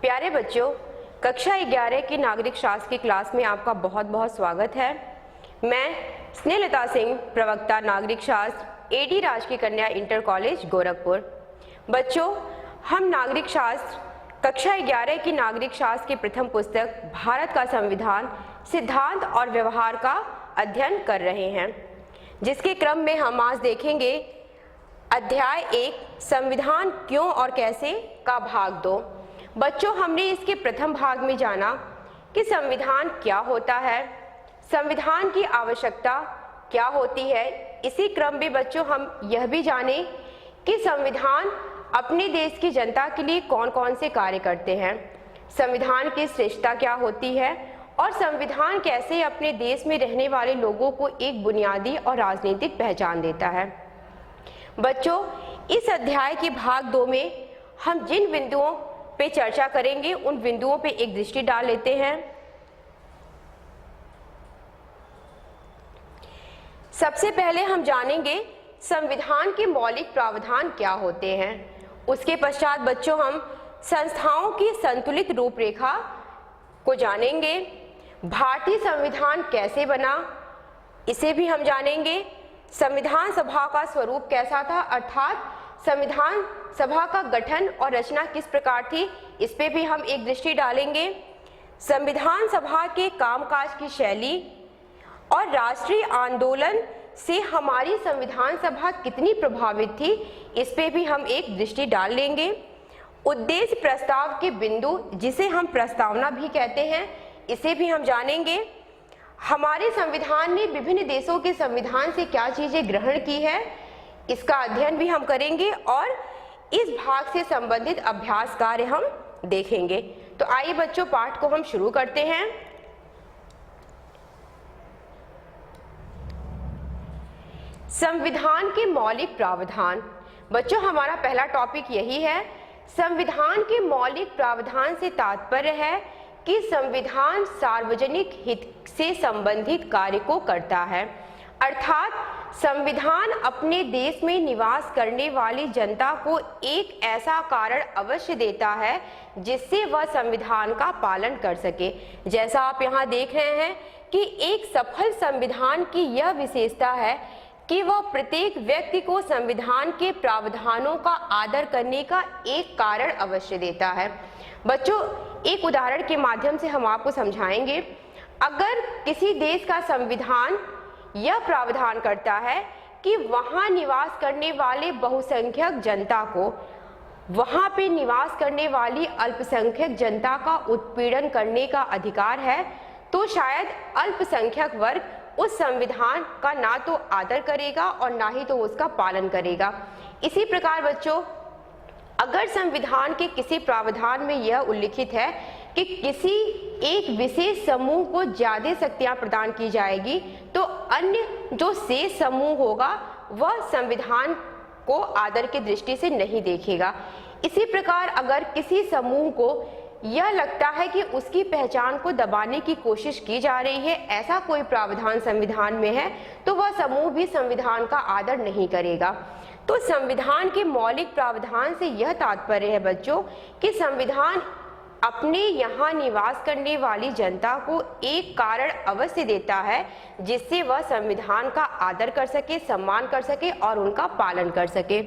प्यारे बच्चों, कक्षा 11 की नागरिक शास्त्र की क्लास में आपका बहुत बहुत स्वागत है। मैं स्नेहलता सिंह, प्रवक्ता नागरिक शास्त्र, एडी राजकीय कन्या इंटर कॉलेज गोरखपुर। बच्चों, हम नागरिक शास्त्र कक्षा 11 की नागरिक शास्त्र की प्रथम पुस्तक भारत का संविधान, सिद्धांत और व्यवहार का अध्ययन कर रहे हैं, जिसके क्रम में हम आज देखेंगे अध्याय 1 संविधान क्यों और कैसे का भाग 2। बच्चों, हमने इसके प्रथम भाग में जाना कि संविधान क्या होता है, संविधान की आवश्यकता क्या होती है। इसी क्रम में बच्चों हम यह भी जाने कि संविधान अपने देश की जनता के लिए कौन कौन से कार्य करते हैं, संविधान की श्रेष्ठता क्या होती है और संविधान कैसे अपने देश में रहने वाले लोगों को एक बुनियादी और राजनीतिक पहचान देता है। बच्चों, इस अध्याय के भाग 2 में हम जिन बिंदुओं पे चर्चा करेंगे उन बिंदुओं पे एक दृष्टि डाल लेते हैं। सबसे पहले हम जानेंगे संविधान के मौलिक प्रावधान क्या होते हैं। उसके पश्चात बच्चों हम संस्थाओं की संतुलित रूपरेखा को जानेंगे। भारतीय संविधान कैसे बना, इसे भी हम जानेंगे। संविधान सभा का स्वरूप कैसा था, अर्थात संविधान सभा का गठन और रचना किस प्रकार थी, इस पे भी हम एक दृष्टि डालेंगे। संविधान सभा के कामकाज की शैली और राष्ट्रीय आंदोलन से हमारी संविधान सभा कितनी प्रभावित थी, इस पे भी हम एक दृष्टि डाल लेंगे। उद्देश्य प्रस्ताव के बिंदु, जिसे हम प्रस्तावना भी कहते हैं, इसे भी हम जानेंगे। हमारे संविधान ने विभिन्न देशों के संविधान से क्या चीजें ग्रहण की है, इसका अध्ययन भी हम करेंगे और इस भाग से संबंधित अभ्यास कार्य हम देखेंगे। तो आइए बच्चों, पाठ को हम शुरू करते हैं। संविधान के मौलिक प्रावधान। बच्चों, हमारा पहला टॉपिक यही है। संविधान के मौलिक प्रावधान से तात्पर्य है कि संविधान सार्वजनिक हित से संबंधित कार्य को करता है, अर्थात संविधान अपने देश में निवास करने वाली जनता को एक ऐसा कारण अवश्य देता है जिससे वह संविधान का पालन कर सके। जैसा आप यहाँ देख रहे हैं कि एक सफल संविधान की यह विशेषता है कि वह प्रत्येक व्यक्ति को संविधान के प्रावधानों का आदर करने का एक कारण अवश्य देता है। बच्चों, एक उदाहरण के माध्यम से हम आपको समझाएंगे। अगर किसी देश का संविधान यह प्रावधान करता है कि वहां निवास करने वाले बहुसंख्यक जनता को वहां पे निवास करने वाली अल्पसंख्यक जनता का उत्पीड़न करने का अधिकार है, तो शायद अल्पसंख्यक वर्ग उस संविधान का ना तो आदर करेगा और ना ही तो उसका पालन करेगा। इसी प्रकार बच्चों, अगर संविधान के किसी प्रावधान में यह उल्लिखित है कि किसी एक विशेष समूह को ज्यादा शक्तियां प्रदान की जाएगी, तो अन्य जो शेष समूह होगा वह संविधान को आदर की दृष्टि से नहीं देखेगा। इसी प्रकार अगर किसी समूह को यह लगता है कि उसकी पहचान को दबाने की कोशिश की जा रही है, ऐसा कोई प्रावधान संविधान में है, तो वह समूह भी संविधान का आदर नहीं करेगा। तो संविधान के मौलिक प्रावधान से यह तात्पर्य है बच्चों कि संविधान अपने यहाँ निवास करने वाली जनता को एक कारण अवश्य देता है जिससे वह संविधान का आदर कर सके, सम्मान कर सके और उनका पालन कर सके।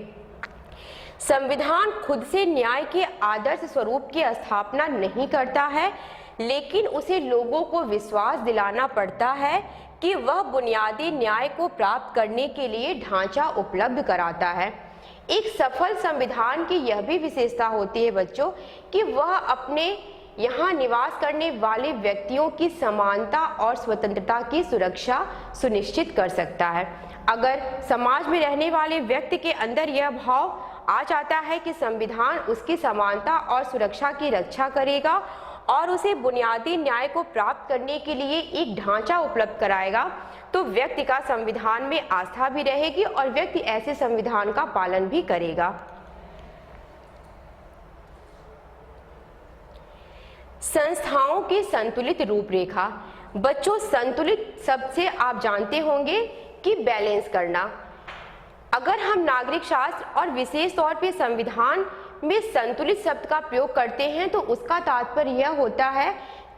संविधान खुद से न्याय के आदर्श स्वरूप की स्थापना नहीं करता है, लेकिन उसे लोगों को विश्वास दिलाना पड़ता है कि वह बुनियादी न्याय को प्राप्त करने के लिए ढांचा उपलब्ध कराता है। एक सफल संविधान की यह भी विशेषता होती है बच्चों कि वह अपने यहाँ निवास करने वाले व्यक्तियों की समानता और स्वतंत्रता की सुरक्षा सुनिश्चित कर सकता है। अगर समाज में रहने वाले व्यक्ति के अंदर यह भाव आ जाता है कि संविधान उसकी समानता और सुरक्षा की रक्षा करेगा और उसे बुनियादी न्याय को प्राप्त करने के लिए एक ढांचा उपलब्ध कराएगा, तो व्यक्ति का संविधान में आस्था भी रहेगी और व्यक्ति ऐसे संविधान का पालन भी करेगा। संस्थाओं की संतुलित रूपरेखा। बच्चों, संतुलित शब्द से आप जानते होंगे कि बैलेंस करना। अगर हम नागरिक शास्त्र और विशेष तौर पे संविधान में संतुलित शब्द का प्रयोग करते हैं तो उसका तात्पर्य यह होता है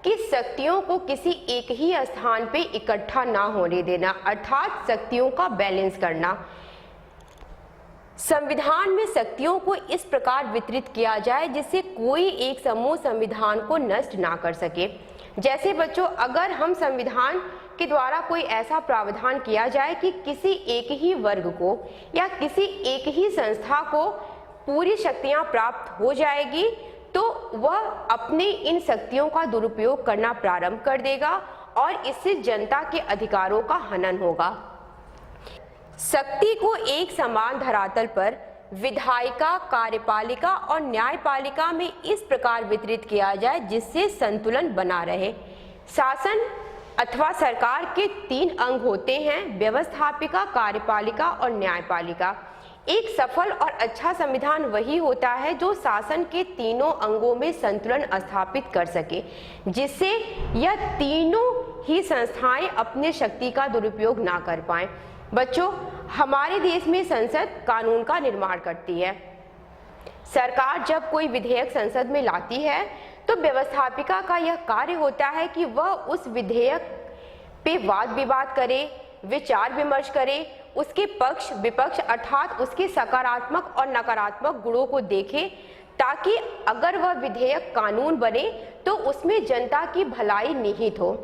कि शक्तियों को किसी एक ही स्थान पे इकट्ठा ना होने देना, अर्थात शक्तियों का बैलेंस करना। संविधान में शक्तियों को इस प्रकार वितरित किया जाए जिससे कोई एक समूह संविधान को नष्ट ना कर सके। जैसे बच्चों, अगर हम संविधान के द्वारा कोई ऐसा प्रावधान किया जाए कि किसी एक ही वर्ग को या किसी एक ही संस्था को पूरी शक्तियां प्राप्त हो जाएगी तो वह अपने इन शक्तियों का दुरुपयोग करना प्रारंभ कर देगा और इससे जनता के अधिकारों का हनन होगा। शक्ति को एक समान धरातल पर विधायिका, कार्यपालिका और न्यायपालिका में इस प्रकार वितरित किया जाए जिससे संतुलन बना रहे। शासन अथवा सरकार के 3 अंग होते हैं, व्यवस्थापिका, कार्यपालिका और न्यायपालिका। एक सफल और अच्छा संविधान वही होता है जो शासन के तीनों अंगों में संतुलन स्थापित कर सके, जिससे यह तीनों ही संस्थाएं अपने शक्ति का दुरुपयोग ना कर पाएं। बच्चों, हमारे देश में संसद कानून का निर्माण करती है। सरकार जब कोई विधेयक संसद में लाती है तो व्यवस्थापिका का यह कार्य होता है कि वह उस विधेयक पे वाद विवाद करे, विचार विमर्श करे, उसके पक्ष विपक्ष अर्थात उसके सकारात्मक और नकारात्मक गुणों को देखे, ताकि अगर वह विधेयक कानून बने तो उसमें जनता की भलाई निहित हो।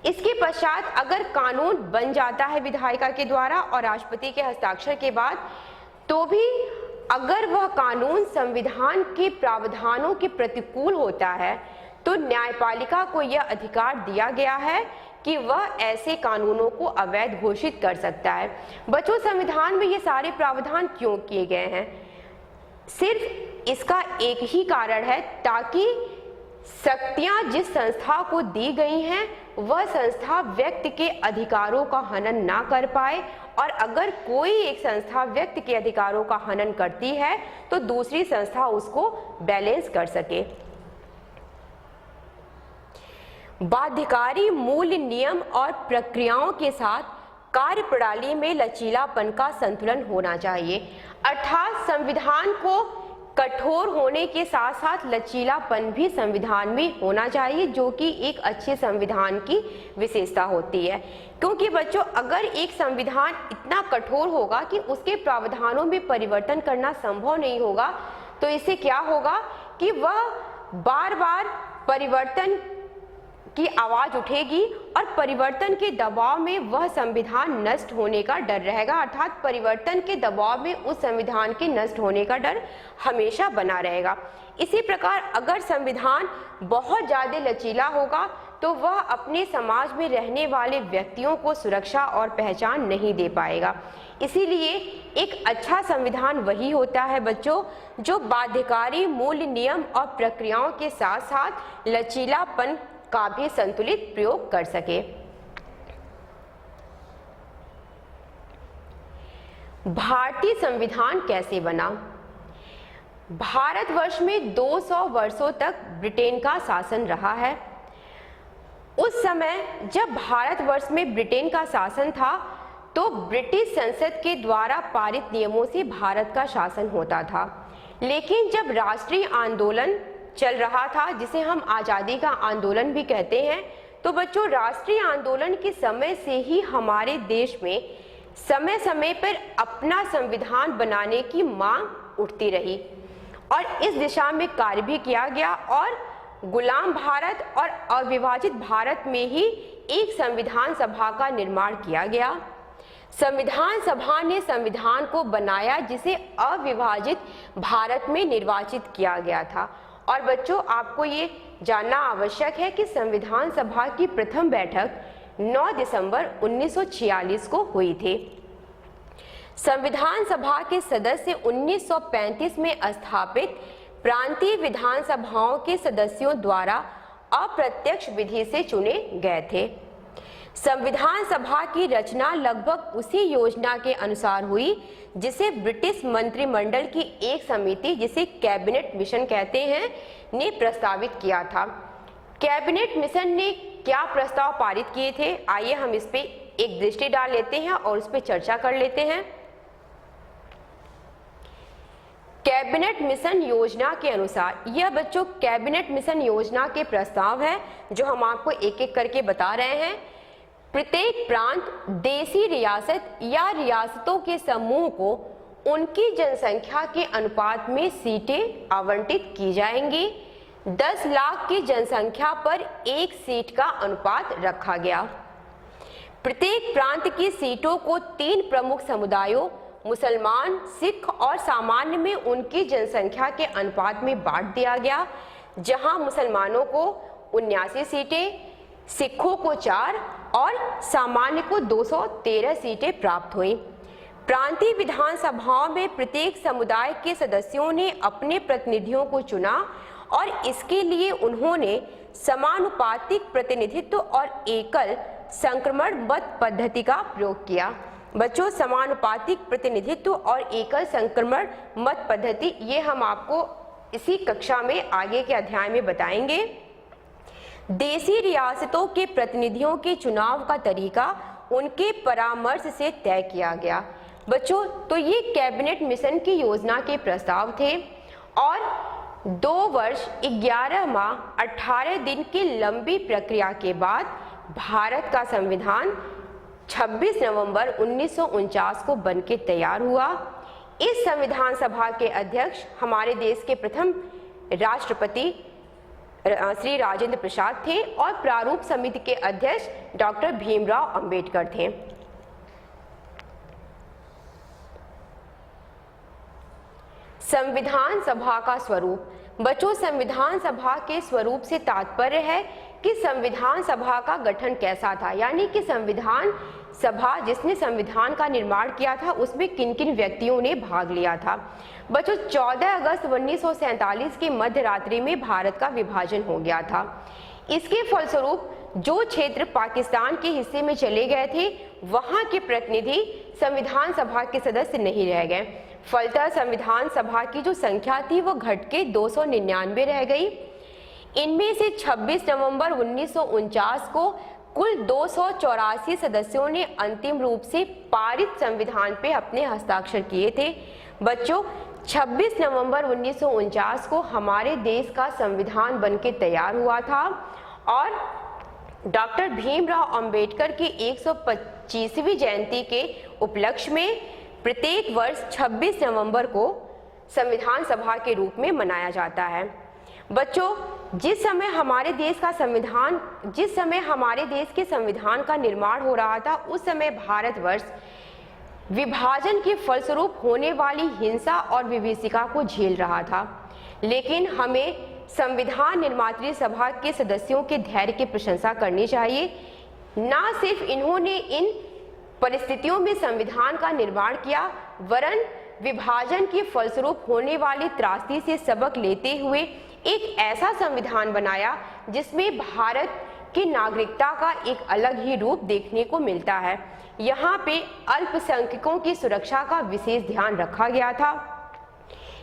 इसके पश्चात अगर कानून बन जाता है विधायिका के द्वारा और राष्ट्रपति के हस्ताक्षर के बाद, तो भी अगर वह कानून संविधान के प्रावधानों के प्रतिकूल होता है तो न्यायपालिका को यह अधिकार दिया गया है कि वह ऐसे कानूनों को अवैध घोषित कर सकता है। बच्चों, संविधान में ये सारे प्रावधान क्यों किए गए हैं? सिर्फ इसका एक ही कारण है ताकि शक्तियां जिस संस्था को दी गई हैं वह संस्था व्यक्ति के अधिकारों का हनन ना कर पाए, और अगर कोई एक संस्था व्यक्ति के अधिकारों का हनन करती है तो दूसरी संस्था उसको बैलेंस कर सके। बाध्यकारी मूल्य, नियम और प्रक्रियाओं के साथ कार्य प्रणाली में लचीलापन का संतुलन होना चाहिए, अर्थात संविधान को कठोर होने के साथ साथ लचीलापन भी संविधान में होना चाहिए, जो कि एक अच्छे संविधान की विशेषता होती है। क्योंकि बच्चों, अगर एक संविधान इतना कठोर होगा कि उसके प्रावधानों में परिवर्तन करना संभव नहीं होगा तो इससे क्या होगा कि वह बार बार परिवर्तन की आवाज उठेगी और परिवर्तन के दबाव में वह संविधान नष्ट होने का डर रहेगा, अर्थात परिवर्तन के दबाव में उस संविधान के नष्ट होने का डर हमेशा बना रहेगा। इसी प्रकार अगर संविधान बहुत ज़्यादा लचीला होगा तो वह अपने समाज में रहने वाले व्यक्तियों को सुरक्षा और पहचान नहीं दे पाएगा। इसीलिए एक अच्छा संविधान वही होता है बच्चों जो बाध्यकारी मूल्य, नियम और प्रक्रियाओं के साथ साथ लचीलापन का भी संतुलित प्रयोग कर सके। भारतीय संविधान कैसे बना? भारतवर्ष में 200 वर्षों तक ब्रिटेन का शासन रहा है। उस समय जब भारतवर्ष में ब्रिटेन का शासन था तो ब्रिटिश संसद के द्वारा पारित नियमों से भारत का शासन होता था। लेकिन जब राष्ट्रीय आंदोलन चल रहा था, जिसे हम आज़ादी का आंदोलन भी कहते हैं, तो बच्चों राष्ट्रीय आंदोलन के समय से ही हमारे देश में समय समय पर अपना संविधान बनाने की मांग उठती रही और इस दिशा में कार्य भी किया गया और गुलाम भारत और अविभाजित भारत में ही एक संविधान सभा का निर्माण किया गया। संविधान सभा ने संविधान को बनाया जिसे अविभाजित भारत में निर्वाचित किया गया था। और बच्चों आपको ये जानना आवश्यक है कि संविधान सभा की प्रथम बैठक 9 दिसंबर 1946 को हुई थी। संविधान सभा के सदस्य 1935 में स्थापित प्रांतीय विधानसभाओं के सदस्यों द्वारा अप्रत्यक्ष विधि से चुने गए थे। संविधान सभा की रचना लगभग उसी योजना के अनुसार हुई जिसे ब्रिटिश मंत्रिमंडल की एक समिति, जिसे कैबिनेट मिशन कहते हैं, ने प्रस्तावित किया था। कैबिनेट मिशन ने क्या प्रस्ताव पारित किए थे, आइए हम इस पे एक दृष्टि डाल लेते हैं और उस पर चर्चा कर लेते हैं। कैबिनेट मिशन योजना के अनुसार, यह बच्चों कैबिनेट मिशन योजना के प्रस्ताव है जो हम आपको एक एक करके बता रहे हैं। प्रत्येक प्रांत, देशी रियासत या रियासतों के समूह को उनकी जनसंख्या के अनुपात में सीटें आवंटित की जाएंगी। 10 लाख की जनसंख्या पर एक सीट का अनुपात रखा गया। प्रत्येक प्रांत की सीटों को 3 प्रमुख समुदायों मुसलमान, सिख और सामान्य में उनकी जनसंख्या के अनुपात में बांट दिया गया, जहां मुसलमानों को 79 सीटें, सिखों को 4 और सामान्य को 213 सीटें प्राप्त हुई। प्रांतीय विधानसभाओं में प्रत्येक समुदाय के सदस्यों ने अपने प्रतिनिधियों को चुना और इसके लिए उन्होंने समानुपातिक प्रतिनिधित्व और एकल संक्रमण मत पद्धति का प्रयोग किया। बच्चों, समानुपातिक प्रतिनिधित्व और एकल संक्रमण मत पद्धति, ये हम आपको इसी कक्षा में आगे के अध्याय में बताएंगे। देशी रियासतों के प्रतिनिधियों के चुनाव का तरीका उनके परामर्श से तय किया गया। बच्चों, तो ये कैबिनेट मिशन की योजना के प्रस्ताव थे और 2 वर्ष 11 माह 18 दिन की लंबी प्रक्रिया के बाद भारत का संविधान 26 नवंबर 1949 को बनके तैयार हुआ। इस संविधान सभा के अध्यक्ष हमारे देश के प्रथम राष्ट्रपति श्री राजेंद्र प्रसाद थे और प्रारूप समिति के अध्यक्ष डॉक्टर भीमराव अंबेडकर थे। संविधान सभा का स्वरूप। बच्चों, संविधान सभा के स्वरूप से तात्पर्य है कि संविधान सभा का गठन कैसा था, यानी कि संविधान सभा जिसने संविधान का निर्माण किया था उसमें किन किन व्यक्तियों ने भाग लिया था। बच्चों, 14 अगस्त 1947 की मध्य रात्रि में भारत का विभाजन हो गया था। इसके फलस्वरूप जो क्षेत्र पाकिस्तान के हिस्से में चले गए थे वहां के प्रतिनिधि संविधान सभा के सदस्य नहीं रह गए। फलतः संविधान सभा की जो संख्या थी वो घट के 299 रह गई। इनमें से 26 नवंबर 1949 को कुल 284 सदस्यों ने अंतिम रूप से पारित संविधान पे अपने हस्ताक्षर किए थे। बच्चों, 26 नवंबर 1949 को हमारे देश का संविधान बनके तैयार हुआ था और डॉक्टर भीमराव अंबेडकर की 125वीं जयंती के उपलक्ष्य में प्रत्येक वर्ष 26 नवंबर को संविधान सभा के रूप में मनाया जाता है। बच्चों, जिस समय हमारे देश के संविधान का निर्माण हो रहा था उस समय भारतवर्ष विभाजन के फलस्वरूप होने वाली हिंसा और विभीषिका को झेल रहा था। लेकिन हमें संविधान निर्मात्री सभा के सदस्यों के धैर्य की प्रशंसा करनी चाहिए। न सिर्फ इन्होंने इन परिस्थितियों में संविधान का निर्माण किया, वरन विभाजन के फलस्वरूप होने वाली त्रासदी से सबक लेते हुए एक ऐसा संविधान बनाया जिसमें भारत की नागरिकता का एक अलग ही रूप देखने को मिलता है। यहाँ पे अल्पसंख्यकों की सुरक्षा का विशेष ध्यान रखा गया था।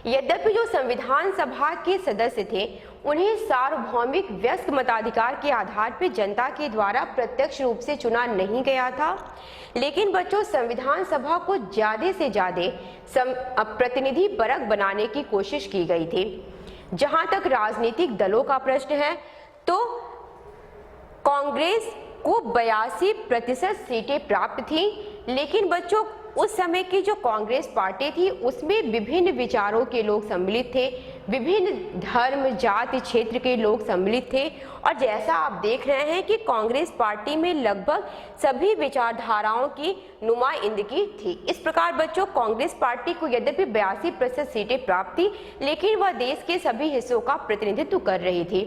यद्यपि जो संविधान सभा के सदस्य थे उन्हें सार्वभौमिक व्यस्क मताधिकार के आधार पर जनता के द्वारा प्रत्यक्ष रूप से चुना नहीं गया था, लेकिन बच्चों संविधान सभा को ज्यादा से ज्यादा प्रतिनिधि वर्ग बनाने की कोशिश की गई थी। जहां तक राजनीतिक दलों का प्रश्न है तो कांग्रेस को 82% सीटें प्राप्त थी, लेकिन बच्चों उस समय की जो कांग्रेस पार्टी थी उसमें विभिन्न विचारों के लोग सम्मिलित थे, विभिन्न धर्म, जाति, क्षेत्र के लोग सम्मिलित थे और जैसा आप देख रहे हैं कि कांग्रेस पार्टी में लगभग सभी विचारधाराओं की नुमाइंदगी थी। इस प्रकार बच्चों कांग्रेस पार्टी को यद्यपि 82% सीटें प्राप्त थी, लेकिन वह देश के सभी हिस्सों का प्रतिनिधित्व कर रही थी।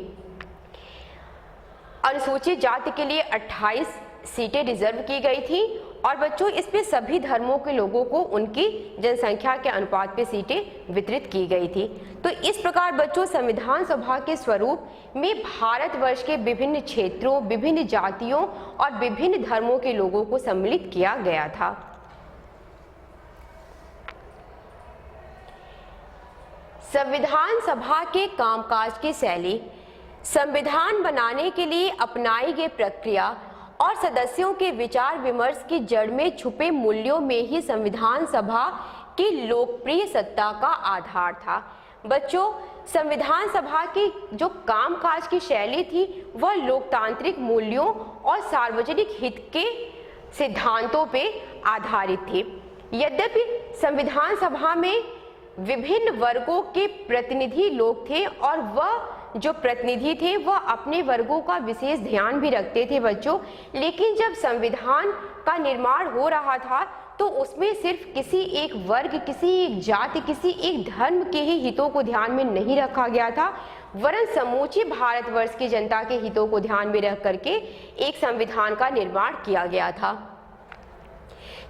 अनुसूचित जाति के लिए 28 सीटें रिजर्व की गई थी और बच्चों इसमें सभी धर्मों के लोगों को उनकी जनसंख्या के अनुपात पे सीटें वितरित की गई थी। तो इस प्रकार बच्चों संविधान सभा के स्वरूप में भारतवर्ष के विभिन्न क्षेत्रों, विभिन्न जातियों और विभिन्न धर्मों के लोगों को सम्मिलित किया गया था। संविधान सभा के कामकाज की शैली। संविधान बनाने के लिए अपनाई गई प्रक्रिया और सदस्यों के विचार विमर्श की जड़ में छुपे मूल्यों में ही संविधान सभा की लोकप्रिय सत्ता का आधार था। बच्चों, संविधान सभा की जो कामकाज की शैली थी वह लोकतांत्रिक मूल्यों और सार्वजनिक हित के सिद्धांतों पे आधारित थी। यद्यपि संविधान सभा में विभिन्न वर्गों के प्रतिनिधि लोग थे और वह जो प्रतिनिधि थे वह अपने वर्गों का विशेष ध्यान भी रखते थे बच्चों, लेकिन जब संविधान का निर्माण हो रहा था तो उसमें सिर्फ किसी एक वर्ग, किसी एक जाति, किसी एक धर्म के ही हितों को ध्यान में नहीं रखा गया था, वरन समूचे भारतवर्ष की जनता के हितों को ध्यान में रख करके एक संविधान का निर्माण किया गया था।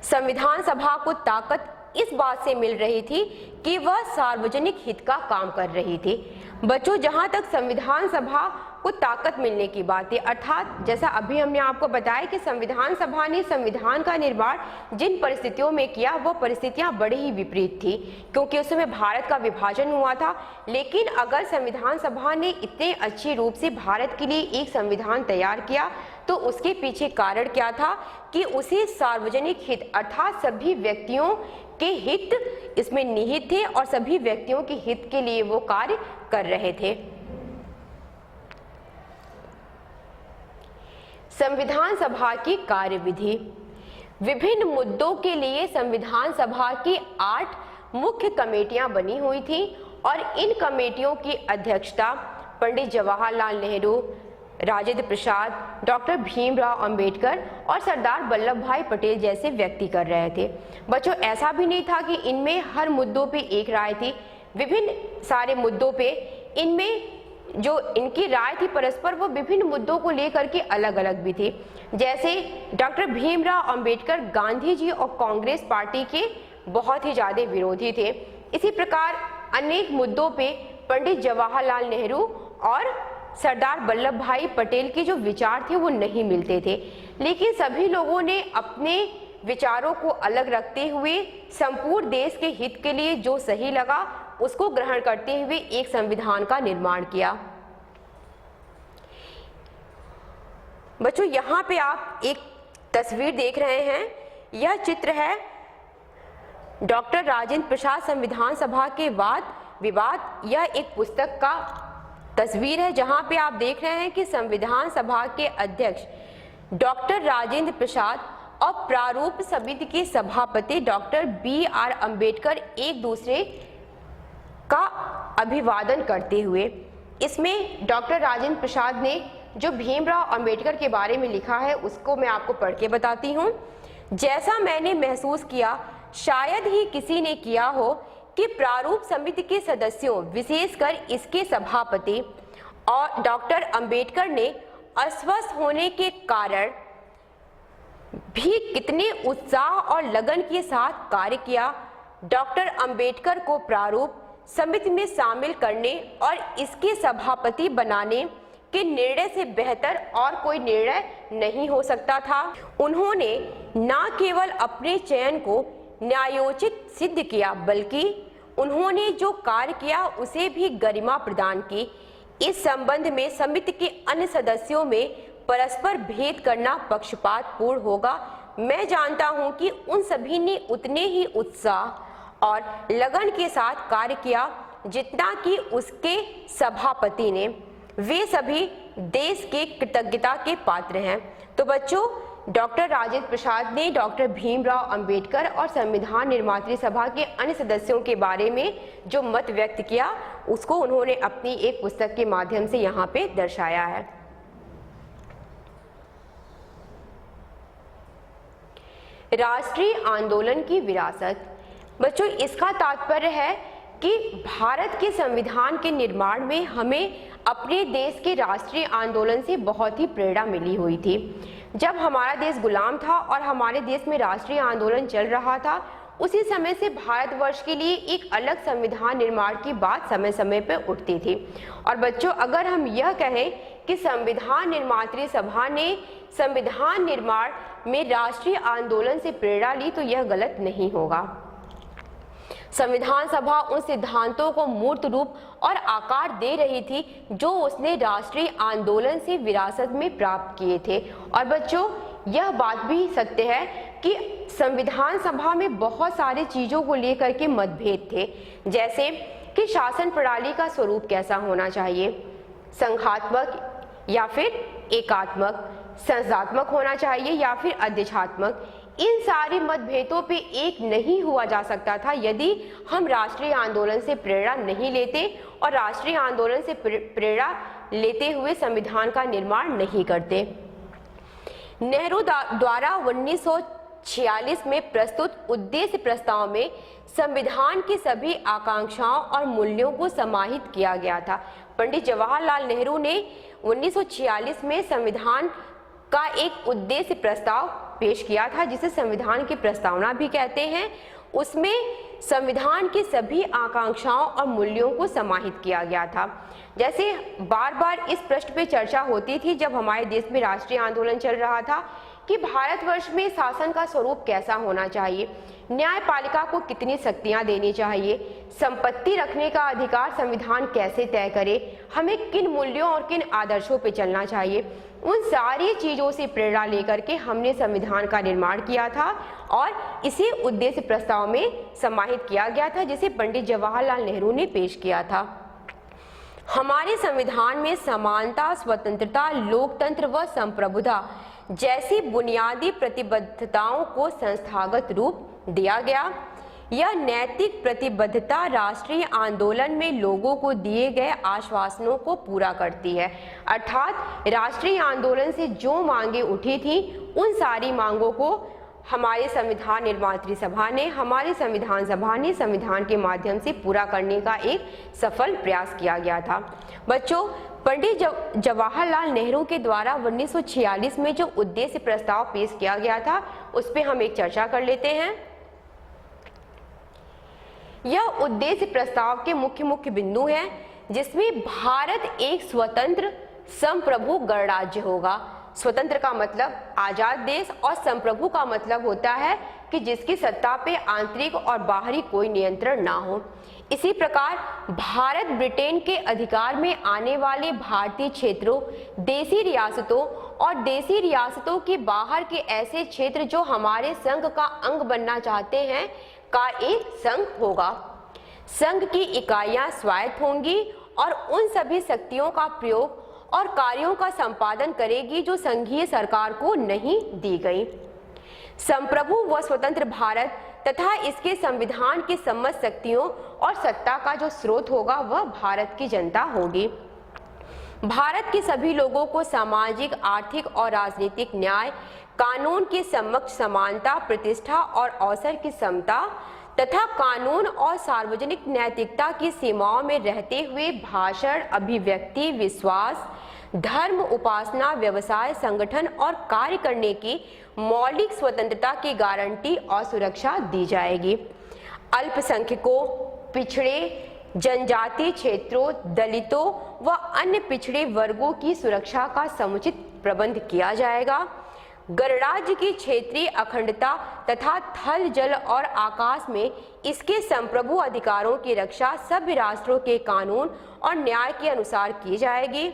संविधान सभा को ताकत इस बात से मिल रही थी कि वह सार्वजनिक हित का काम कर रही थी। बच्चों, जहां तक संविधान सभा को ताकत मिलने की बात है, अर्थात जैसा अभी हमने आपको बताया कि संविधान सभा ने संविधान का निर्माण जिन परिस्थितियों में किया वह परिस्थितियां बड़ी ही विपरीत थी, क्योंकि उस समय भारत का विभाजन हुआ था। लेकिन अगर संविधान सभा ने इतने अच्छे रूप से भारत के लिए एक संविधान तैयार किया तो उसके पीछे कारण क्या था कि उसे सार्वजनिक हित अर्थात सभी व्यक्तियों के हित इसमें निहित थे और सभी व्यक्तियों के हित के लिए वो कार्य कर रहे थे। संविधान सभा की कार्यविधि। विभिन्न मुद्दों के लिए संविधान सभा की 8 मुख्य कमेटियां बनी हुई थी और इन कमेटियों की अध्यक्षता पंडित जवाहरलाल नेहरू, राजेंद्र प्रसाद, डॉक्टर भीमराव अंबेडकर और सरदार वल्लभ भाई पटेल जैसे व्यक्ति कर रहे थे। बच्चों, ऐसा भी नहीं था कि इनमें हर मुद्दों पे एक राय थी। विभिन्न सारे मुद्दों पे इनमें जो इनकी राय थी परस्पर वो विभिन्न मुद्दों को लेकर के अलग अलग भी थी। जैसे डॉक्टर भीमराव अंबेडकर गांधी जी और कांग्रेस पार्टी के बहुत ही ज्यादा विरोधी थे। इसी प्रकार अनेक मुद्दों पे पंडित जवाहरलाल नेहरू और सरदार वल्लभ भाई पटेल के जो विचार थे वो नहीं मिलते थे, लेकिन सभी लोगों ने अपने विचारों को अलग रखते हुए संपूर्ण देश के हित के लिए जो सही लगा उसको ग्रहण करते हुए एक संविधान का निर्माण किया। बच्चों, यहाँ पे आप एक तस्वीर देख रहे हैं, यह चित्र है डॉक्टर राजेंद्र प्रसाद संविधान सभा के वाद विवाद। यह एक पुस्तक का तस्वीर है जहां पे आप देख रहे हैं कि संविधान सभा के अध्यक्ष डॉक्टर राजेंद्र प्रसाद और प्रारूप समिति के सभापति डॉक्टर BR अंबेडकर एक दूसरे का अभिवादन करते हुए। इसमें डॉक्टर राजेंद्र प्रसाद ने जो भीमराव अंबेडकर के बारे में लिखा है उसको मैं आपको पढ़ के बताती हूँ। जैसा मैंने महसूस किया शायद ही किसी ने किया हो कि प्रारूप समिति के सदस्यों विशेषकर इसके सभापति और डॉक्टर अंबेडकर ने अस्वस्थ होने के कारण भी कितने उत्साह और लगन के साथ कार्य किया। डॉक्टर अंबेडकर को प्रारूप समिति में शामिल करने और इसके सभापति बनाने के निर्णय से बेहतर और कोई निर्णय नहीं हो सकता था। उन्होंने न केवल अपने चयन को न्यायोचित सिद्ध किया बल्कि उन्होंने जो कार्य किया उसे भी गरिमा प्रदान की। इस संबंध में समिति के अन्य सदस्यों में परस्पर भेद करना पक्षपातपूर्ण होगा। मैं जानता हूं कि उन सभी ने उतने ही उत्साह और लगन के साथ कार्य किया जितना कि उसके सभापति ने। वे सभी देश के कृतज्ञता के पात्र हैं। तो बच्चों, डॉक्टर राजेंद्र प्रसाद ने डॉक्टर भीमराव अंबेडकर और संविधान निर्मात्री सभा के अन्य सदस्यों के बारे में जो मत व्यक्त किया उसको उन्होंने अपनी एक पुस्तक के माध्यम से यहाँ पे दर्शाया है। राष्ट्रीय आंदोलन की विरासत। बच्चों, इसका तात्पर्य है कि भारत के संविधान के निर्माण में हमें अपने देश के राष्ट्रीय आंदोलन से बहुत ही प्रेरणा मिली हुई थी। जब हमारा देश गुलाम था और हमारे देश में राष्ट्रीय आंदोलन चल रहा था, उसी समय से भारतवर्ष के लिए एक अलग संविधान निर्माण की बात समय समय पर उठती थी। और बच्चों, अगर हम यह कहें कि संविधान निर्मात्री सभा ने संविधान निर्माण में राष्ट्रीय आंदोलन से प्रेरणा ली तो यह गलत नहीं होगा। संविधान सभा उन सिद्धांतों को मूर्त रूप और आकार दे रही थी जो उसने राष्ट्रीय आंदोलन से विरासत में प्राप्त किए थे। और बच्चों, यह बात भी सत्य है कि संविधान सभा में बहुत सारी चीज़ों को लेकर के मतभेद थे, जैसे कि शासन प्रणाली का स्वरूप कैसा होना चाहिए, संघात्मक या फिर एकात्मक, संसदात्मक होना चाहिए या फिर अध्यक्षात्मक। इन सारे मतभेदों पे एक नहीं हुआ जा सकता था यदि हम राष्ट्रीय आंदोलन से प्रेरणा नहीं लेते और राष्ट्रीय आंदोलन से प्रेरणा लेते हुए संविधान का निर्माण नहीं करते। नेहरू द्वारा 1946 में प्रस्तुत उद्देश्य प्रस्ताव में संविधान की सभी आकांक्षाओं और मूल्यों को समाहित किया गया था। पंडित जवाहरलाल नेहरू ने 1946 में संविधान का एक उद्देश्य प्रस्ताव पेश किया था, जिसे संविधान की प्रस्तावना भी कहते हैं। उसमें संविधान की सभी आकांक्षाओं और मूल्यों को समाहित किया गया था। जैसे बार बार इस प्रश्न पे चर्चा होती थी जब हमारे देश में राष्ट्रीय आंदोलन चल रहा था कि भारतवर्ष में शासन का स्वरूप कैसा होना चाहिए, न्यायपालिका को कितनी शक्तियां देनी चाहिए, संपत्ति रखने का अधिकार संविधान कैसे तय करे, हमें किन मूल्यों और किन आदर्शों पे चलना चाहिए। उन सारी चीज़ों से प्रेरणा लेकर के हमने संविधान का निर्माण किया था और इसी उद्देश्य प्रस्ताव में समाहित किया गया था, जिसे पंडित जवाहरलाल नेहरू ने पेश किया था। हमारे संविधान में समानता, स्वतंत्रता, लोकतंत्र व संप्रभुता जैसी बुनियादी प्रतिबद्धताओं को संस्थागत रूप दिया गया। यह नैतिक प्रतिबद्धता राष्ट्रीय आंदोलन में लोगों को दिए गए आश्वासनों को पूरा करती है, अर्थात राष्ट्रीय आंदोलन से जो मांगे उठी थी उन सारी मांगों को हमारे संविधान निर्मात्री सभा ने, हमारी संविधान सभा ने संविधान के माध्यम से पूरा करने का एक सफल प्रयास किया गया था। बच्चों, पंडित जवाहरलाल नेहरू के द्वारा 1946 में जो उद्देश्य प्रस्ताव पेश किया गया था उस पर हम एक चर्चा कर लेते हैं। यह उद्देश्य प्रस्ताव के मुख्य बिंदु हैं, जिसमें भारत एक स्वतंत्र संप्रभु गणराज्य होगा। स्वतंत्र का मतलब आजाद देश और संप्रभु का मतलब होता है कि जिसकी सत्ता पे आंतरिक और बाहरी कोई नियंत्रण ना हो। इसी प्रकार भारत ब्रिटेन के अधिकार में आने वाले भारतीय क्षेत्रों, देशी रियासतों और देशी रियासतों के बाहर के ऐसे क्षेत्र जो हमारे संघ का अंग बनना चाहते हैं का एक संघ होगा। संघ की इकाइयां स्वायत्त होंगी और उन सभी शक्तियों का प्रयोग और कार्यों का संपादन करेगी जो संघीय सरकार को नहीं दी गई। संप्रभु व स्वतंत्र भारत तथा इसके संविधान की समस्त शक्तियों और सत्ता का जो स्रोत होगा वह भारत की जनता होगी। भारत के सभी लोगों को सामाजिक, आर्थिक और राजनीतिक न्याय, कानून के समक्ष समानता, प्रतिष्ठा और अवसर की समता तथा कानून और सार्वजनिक नैतिकता की सीमाओं में रहते हुए भाषण, अभिव्यक्ति, विश्वास, धर्म, उपासना, व्यवसाय, संगठन और कार्य करने की मौलिक स्वतंत्रता की गारंटी और सुरक्षा दी जाएगी। अल्पसंख्यकों, पिछड़े जनजातीय क्षेत्रों, दलितों व अन्य पिछड़े वर्गों की सुरक्षा का समुचित प्रबंध किया जाएगा। गणराज्य की क्षेत्रीय अखंडता तथा थल, जल और आकाश में इसके संप्रभु अधिकारों की रक्षा सभी राष्ट्रों के कानून और न्याय के अनुसार की जाएगी।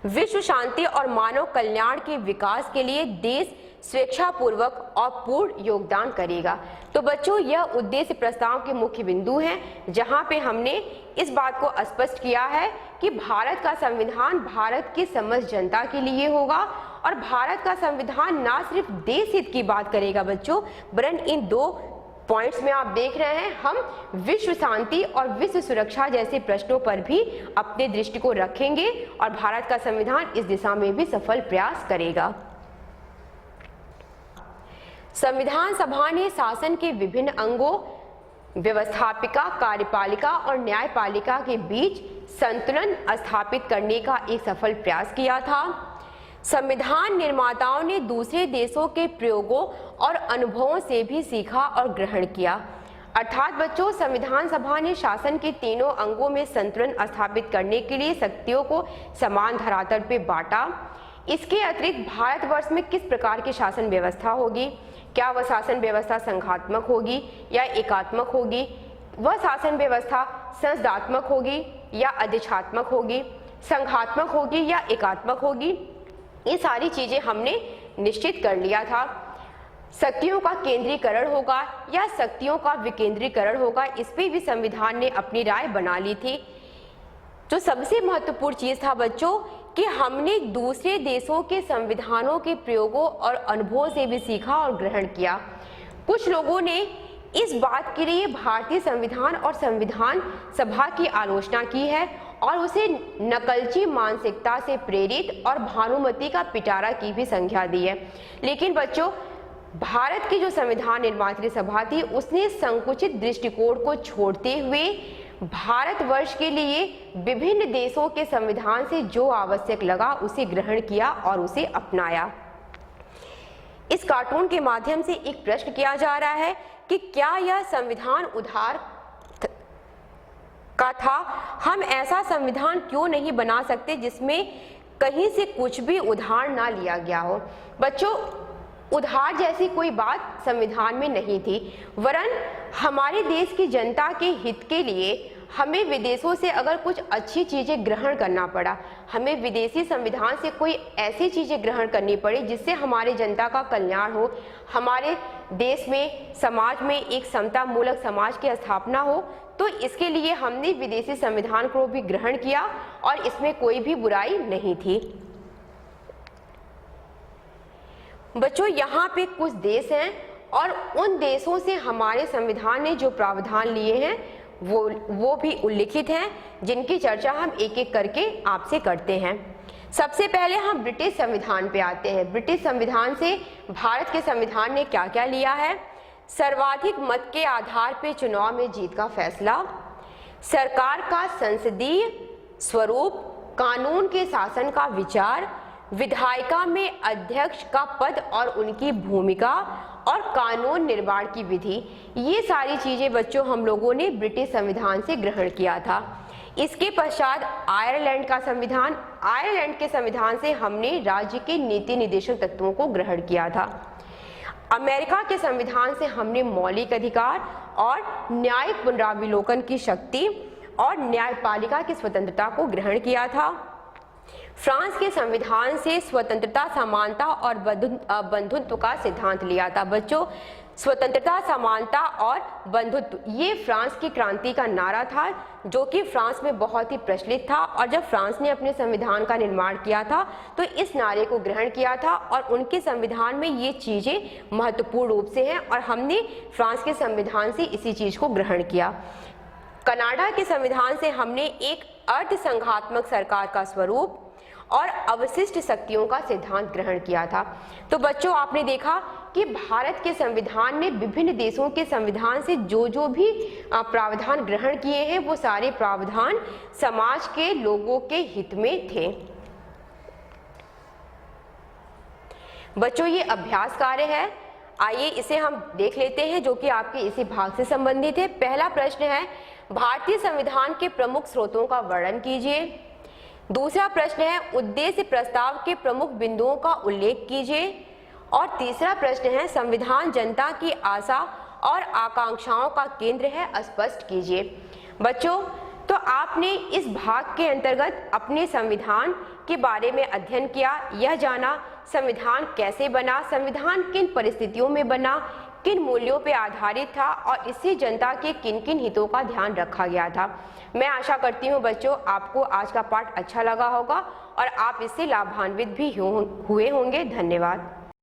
विश्व शांति और मानव कल्याण के विकास के लिए देश स्वेच्छापूर्वक और पूर्ण योगदान करेगा। तो बच्चों, यह उद्देश्य प्रस्ताव के मुख्य बिंदु हैं, जहां पे हमने इस बात को स्पष्ट किया है कि भारत का संविधान भारत की समस्त जनता के लिए होगा और भारत का संविधान ना सिर्फ देश हित की बात करेगा बच्चों, वरन इन दो पॉइंट्स में आप देख रहे हैं हम विश्व शांति और विश्व सुरक्षा जैसे प्रश्नों पर भी अपने दृष्टि को रखेंगे और भारत का संविधान इस दिशा में भी सफल प्रयास करेगा। संविधान सभा ने शासन के विभिन्न अंगों, व्यवस्थापिका, कार्यपालिका और न्यायपालिका के बीच संतुलन स्थापित करने का एक सफल प्रयास किया था। संविधान निर्माताओं ने दूसरे देशों के प्रयोगों और अनुभवों से भी सीखा और ग्रहण किया। अर्थात बच्चों, संविधान सभा ने शासन के तीनों अंगों में संतुलन स्थापित करने के लिए शक्तियों को समान धरातल पर बांटा। इसके अतिरिक्त भारतवर्ष में किस प्रकार की शासन व्यवस्था होगी, क्या वह शासन व्यवस्था संघात्मक होगी या एकात्मक होगी, वह शासन व्यवस्था संसदात्मक होगी या अध्यक्षात्मक होगी, संघात्मक होगी या एकात्मक होगी, ये सारी चीजें हमने निश्चित कर लिया था। शक्तियों का केंद्रीकरण होगा या शक्तियों का विकेंद्रीकरण होगा, इस पे भी संविधान ने अपनी राय बना ली थी। जो सबसे महत्वपूर्ण चीज था बच्चों कि हमने दूसरे देशों के संविधानों के प्रयोगों और अनुभवों से भी सीखा और ग्रहण किया। कुछ लोगों ने इस बात के लिए भारतीय संविधान और संविधान सभा की आलोचना की है और उसे नकलची मानसिकता से प्रेरित और भानुमति का पिटारा की भी संज्ञा दी है। लेकिन बच्चों, भारत की जो संविधान निर्मात्री सभा थी उसने संकुचित दृष्टिकोण को छोड़ते हुए भारतवर्ष के लिए विभिन्न देशों के संविधान से जो आवश्यक लगा उसे ग्रहण किया और उसे अपनाया। इस कार्टून के माध्यम से एक प्रश्न किया जा रहा है कि क्या यह संविधान उधार का था? हम ऐसा संविधान क्यों नहीं बना सकते जिसमें कहीं से कुछ भी उधार ना लिया गया हो? बच्चों, उधार जैसी कोई बात संविधान में नहीं थी, वरन हमारे देश की जनता के हित के लिए हमें विदेशों से अगर कुछ अच्छी चीजें ग्रहण करना पड़ा, हमें विदेशी संविधान से कोई ऐसी चीजें ग्रहण करनी पड़ी जिससे हमारे जनता का कल्याण हो, हमारे देश में समाज में एक समता मूलक समाज की स्थापना हो, तो इसके लिए हमने विदेशी संविधान को भी ग्रहण किया और इसमें कोई भी बुराई नहीं थी। बच्चों, यहाँ पे कुछ देश हैं और उन देशों से हमारे संविधान ने जो प्रावधान लिए हैं वो भी उल्लिखित हैं, जिनकी चर्चा हम एक एक करके आपसे करते हैं। सबसे पहले हम ब्रिटिश संविधान पे आते हैं। ब्रिटिश संविधान से भारत के संविधान ने क्या क्या लिया है? सर्वाधिक मत के आधार पे चुनाव में जीत का फैसला, सरकार का संसदीय स्वरूप, कानून के शासन का विचार, विधायिका में अध्यक्ष का पद और उनकी भूमिका और कानून निर्माण की विधि, ये सारी चीजें बच्चों हम लोगों ने ब्रिटिश संविधान से ग्रहण किया था। इसके पश्चात आयरलैंड का संविधान, आयरलैंड के संविधान से हमने राज्य के नीति निर्देशक तत्वों को ग्रहण किया था। अमेरिका के संविधान से हमने मौलिक अधिकार और न्यायिक पुनरावलोकन की शक्ति और न्यायपालिका की स्वतंत्रता को ग्रहण किया था। फ्रांस के संविधान से स्वतंत्रता, समानता और बंधुत्व का सिद्धांत लिया था। बच्चों, स्वतंत्रता, समानता और बंधुत्व ये फ्रांस की क्रांति का नारा था, जो कि फ्रांस में बहुत ही प्रचलित था। और जब फ्रांस ने अपने संविधान का निर्माण किया था तो इस नारे को ग्रहण किया था और उनके संविधान में ये चीजें महत्वपूर्ण रूप से हैं और हमने फ्रांस के संविधान से इसी चीज को ग्रहण किया। कनाडा के संविधान से हमने एक अर्ध संघात्मक सरकार का स्वरूप और अवशिष्ट शक्तियों का सिद्धांत ग्रहण किया था। तो बच्चों, आपने देखा कि भारत के संविधान ने विभिन्न देशों के संविधान से जो भी प्रावधान ग्रहण किए हैं वो सारे प्रावधान समाज के लोगों के हित में थे। बच्चों, ये अभ्यास कार्य है, आइए इसे हम देख लेते हैं, जो कि आपके इसी भाग से संबंधित है। पहला प्रश्न है, भारतीय संविधान के प्रमुख स्रोतों का वर्णन कीजिए। दूसरा प्रश्न है, उद्देश्य प्रस्ताव के प्रमुख बिंदुओं का उल्लेख कीजिए। और तीसरा प्रश्न है, संविधान जनता की आशा और आकांक्षाओं का केंद्र है, स्पष्ट कीजिए। बच्चों, तो आपने इस भाग के अंतर्गत अपने संविधान के बारे में अध्ययन किया, यह जाना संविधान कैसे बना, संविधान किन परिस्थितियों में बना, किन मूल्यों पर आधारित था और इससे जनता के किन किन हितों का ध्यान रखा गया था। मैं आशा करती हूँ बच्चों आपको आज का पाठ अच्छा लगा होगा और आप इससे लाभान्वित भी हुए होंगे। धन्यवाद।